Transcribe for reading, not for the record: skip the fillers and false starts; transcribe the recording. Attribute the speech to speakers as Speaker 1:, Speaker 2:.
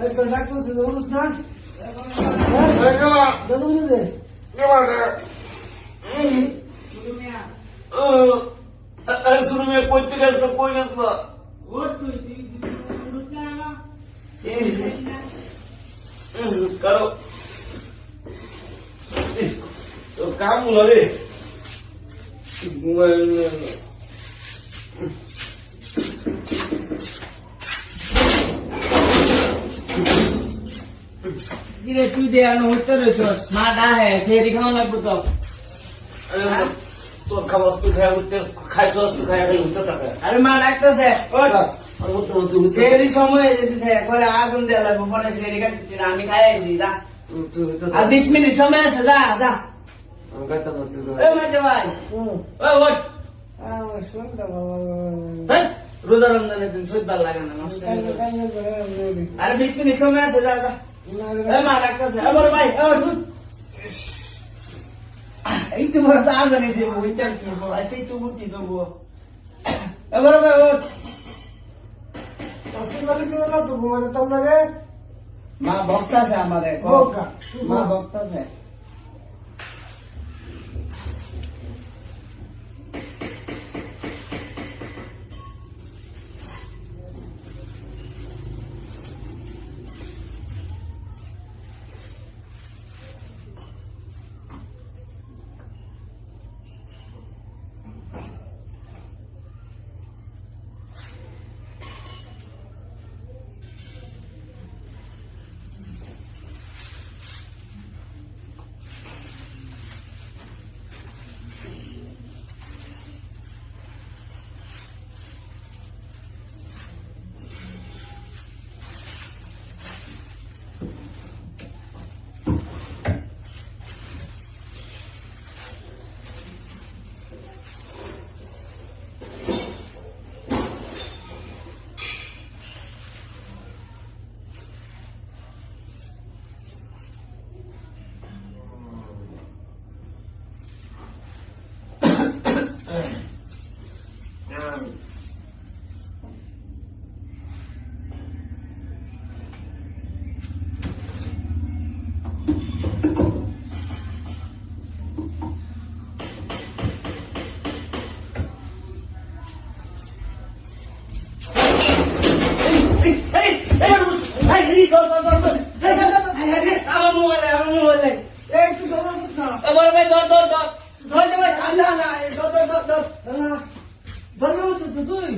Speaker 1: তো ডাক্তার ছিল বলুস না দাদু দে
Speaker 2: শুরু মেয়ে করতে গেছে কই গেছ না কারো কাম হলো রে
Speaker 3: কিরে তুই দে আর হইতে রইছস মা ডাহে সেরি খাওয়া লাগবে তো
Speaker 2: তোর খাবার তুই খাই উঠতে খাইছস তুই খাই উঠতে থাকে
Speaker 3: আরে মা ডাকতেছে সেরি সময় যদি থাকে পরে আগুন দেওয়া লাগবে পরে সেরি কাটতে আমি খাইছি যা আর 20 মিনিট সময় আছে যা যা এই মাঝে ভাই ওই ওঠ রোজা রমজানের দিন সইত ভালো লাগে না আরে 20 মিনিট সময় আছে যা যা এই মা ডাকতেছে আবার ভাই এই তো বড় তো আগে নেই দেবো ওইটা কি আচ্ছা একটু বুদ্ধি দেবো এবার ভাই ওঠ
Speaker 1: তো ঘুমাতে তোমরা রে
Speaker 3: মা ভক্ত আছে আমাদের মা ভক্ত আছে আমার মোবাইল
Speaker 1: এই তুই ধরো না
Speaker 3: এবার ভাই ধর ভাই আল্লাহ না ধর
Speaker 1: ধরো তুই